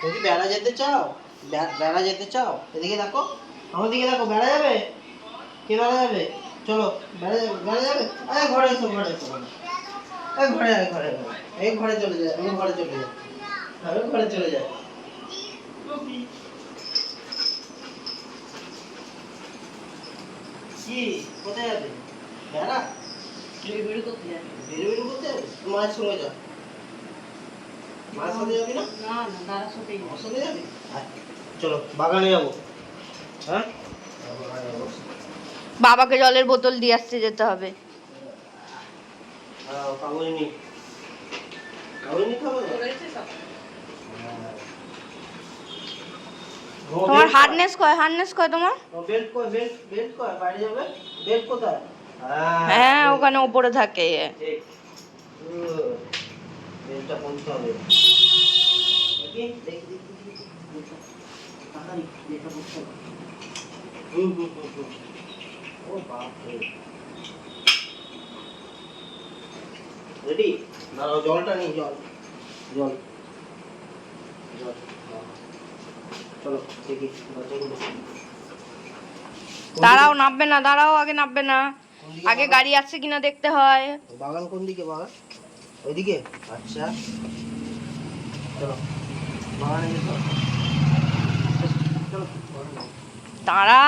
তুমি বেড়া যেতে চাও? বেড়া যেতে চাও? এদিকে দেখো, আমার দিকে দেখো। বেড়া যাবে? কে বেড়া যাবে? চলো, বেড়া যাবে, বেড়া যাবে। আরে ঘরে এসো, ঘরে এসো, এই ঘরে আয়, ঘরে ঘরে এই ঘরে চলে যায়, আমি ঘরে চলে যাই, আমি ঘরে চলে যাই। কি কোথায় যাবে? বেড়া বেরু করতে যাবে? বেরু করতে যাবে? মায়ের সঙ্গে যা। মায়ের সাথে যাবি না? না না, দাদার সাথেই। আমার সাথে যাবি? চলো বাগানে যাবো। হ্যাঁ, বাবাকে জলের বোতল দিয়ে আসতে যেতে হবে। কাগজনি কাগজনি খাবো না? তোমার হার্ডনেস কয়? হার্ডনেস কয় তোমার? বেল্ট কয়? বেল্ট কয়? বাইরে যাবে? বেল্ট কোথায়? হ্যাঁ, ওখানে উপরে থাকে। ঠিক, বেল্টটা পৌঁছতে হবে। দেখি দেখি দেখি তাড়াতাড়ি বেল্টটা পৌঁছতে হবে। ও বাপ রে, রেডি? দাঁড়াও, জলটা নিই, জল জল জল। চলো দেখি দরজাগুলো। দাঁড়াও, নামবে না, দাঁড়াও, আগে নামবে না, আগে গাড়ি আছে কিনা দেখতে হয়। বাগান কোন দিকে? বাগান ওইদিকে? আচ্ছা চলো বাগানে যেতে হবে। চলো দাঁড়া।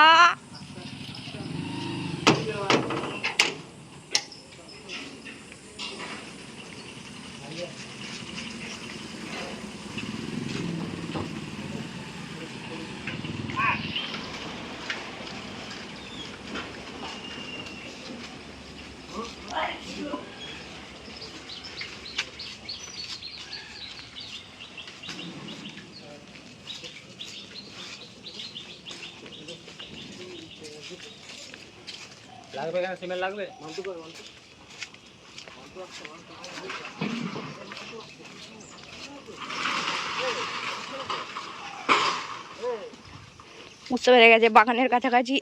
লাগবে কেন? সিমেন্ট লাগবে? মানতু কর, মানতু মানতু আসছে, মানতু। বুঝতে পেরে গেছে বাগানের কাছাকাছি।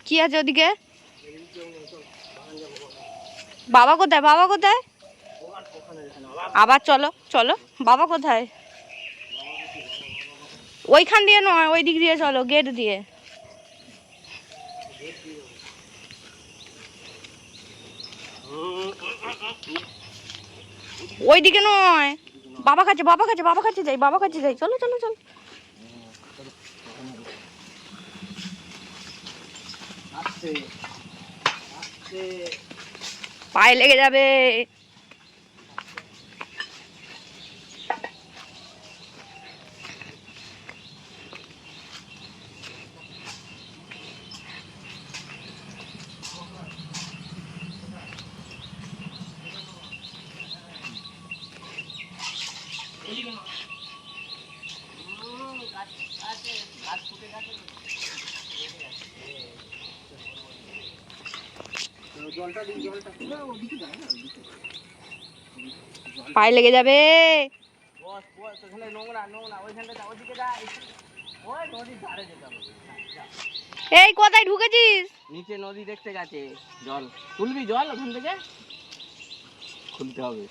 কি আছে ওদিকে? বাবা কোথায়? বাবা কোথায়? আবার চলো চলো, বাবা কোথায়? ওইখান দিয়ে নয়, ওই দিক দিয়ে চলো, গেট দিয়ে। ওইদিকে নয়, বাবা কাছে, বাবা কাছে, বাবা কাছে যাই, বাবা কাছে যাই, চলো চলো চলো। পায়ে লেগে যাবে। পায়ে লেগে যাবে। এই কোথায় ঢুকেছিস? নিচে নদী দেখতে গেছে, জল তুলবি, জল ওখান থেকে খুলতে হবে,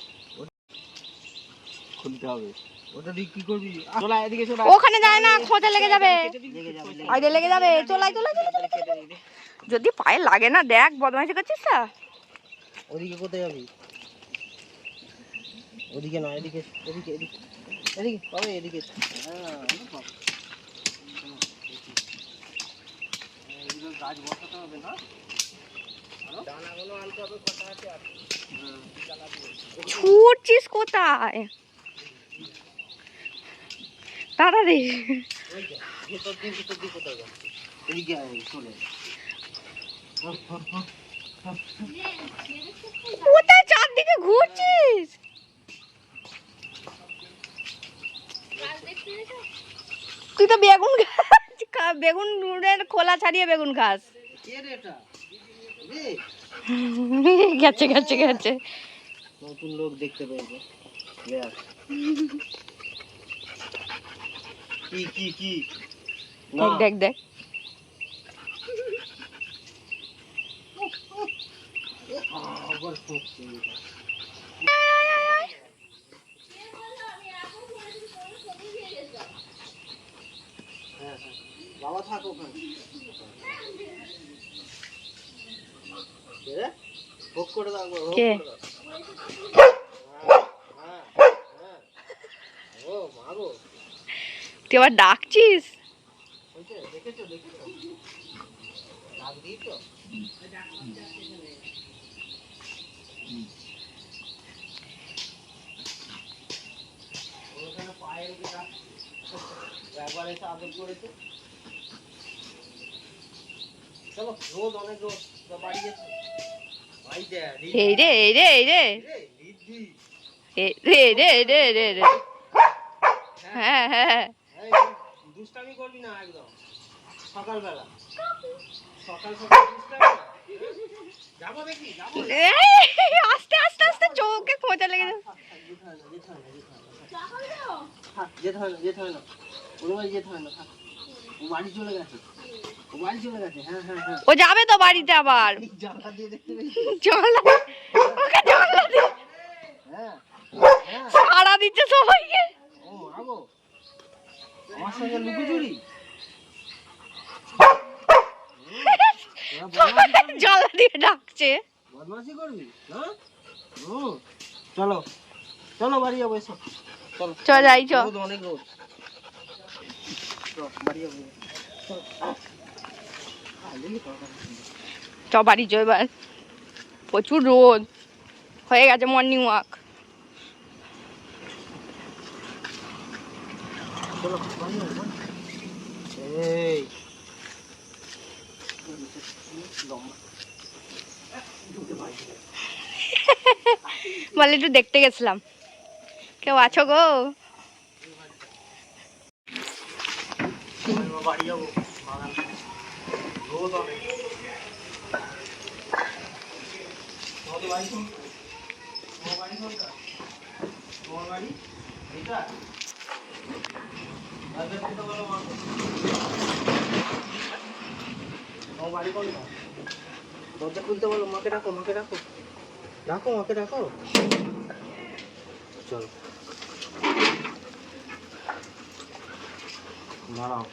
খুলতে হবে। ওটা দিয়ে কি করবি? চলা এদিকে, চলা। ওখানে যায় না, খোঁজে লেগে যাবে, পায়ে লেগে যাবে। চলাই চলাই চলাই। যদি পায়ে লাগে না, দেখ বদমাইশি করছিস না। ওদিকে কোথায় যাবি? ওদিকে না, এদিকে, এদিকে, এদিকে, এদিকে পাবে, এদিকে। হ্যাঁ, গাছ বসাতে হবে না, দানাগুলো আনতে হবে। কথা আছে আর ছুটছিস কোথায়? তাড়াতাড়ি। ভিতর দিয়ে কোথায় যাবে? এদিকে চলে। কোথায় চারদিকে ঘুরছিস? তুই তো বেগুন বেগুনের খোলা ছাড়িয়ে বেগুন খাস। গেছে গেছে গেছে। নতুন লোক দেখতে পেয়েছে। কি কি কি? দেখ দেখ দেখ। বাবা থাক ওখানে। কে রে? ভোগ করে দাও একবার, ভোগ কে? করে দাও। হ্যাঁ, হ্যাঁ, হ্যাঁ। ও মা গো। তুই আবার ডাকছিস? হয়েছে? দেখেছো দেখেছো? ডাক দিয়েছো? ওখানে পায়ের উপরে রাখ। একবার এসে আদর করেছে। চলো, রোদ অনেক রোদ। তো বাড়ি গেছে। ভাই দে, এই রে এই রে এই রে রিদ্ধি। এই রে রে রে রে রে। হ্যাঁ হ্যাঁ এই, দুষ্টামি করবি না একদম। সকালবেলা। সকাল সকাল দুষ্টামি না। যাবো দেখি, যাবো। এই, আস্তে আস্তে আস্তে চোখে খোঁচা লেগে যাবে। যেতে হয় না, যেতে হয় না, যেতে হয় না। থাক, যেতে হয় না, যেতে হয় না। ওর বাড়ি যেতে হয় না, থাক। ও বাড়ি চলে গেছে। ও বাড়ি চলে গেছে, হ্যাঁ হ্যাঁ হ্যাঁ। ও যাবে তো বাড়িতে আবার। জানলা দিয়ে দেখতে পেয়েছি। চল ওকে জানলা দিয়ে হ্যাঁ হ্যাঁ। সাড়া দিচ্ছে সবাইকে। ও মা গো, আমার সঙ্গে লুকোচুরি। জানলা দিয়ে ডাকছে। বদমাশি করবি না? চলো চলো বাড়ি যাবো, এসো চলো। চ যাই চ। রোদ অনেক রোদ। চল, বাড়ি যাবো। চল। চ বাড়ি চ এবার, প্রচুর রোদ হয়ে গেছে মর্নিং ওয়াক। চলো বাড়ি যাবো। এই লম্বা বলে একটু দেখতে গেছিলাম, কেউ আছো গো? বাড়ি যাবো। রোদ অনেক। তোমাদের বাড়ি কোনটা? তোমার বাড়ি কোনটা? তোমার বাড়ি এটা? দরজা খুলতে বলো মাকে। তোমার বাড়ি কোনটা? দরজা খুলতে বলো মাকে, ডাকো মাকে, ডাকো ডাকো মাকে, ডাকো। চলো দাঁড়াও।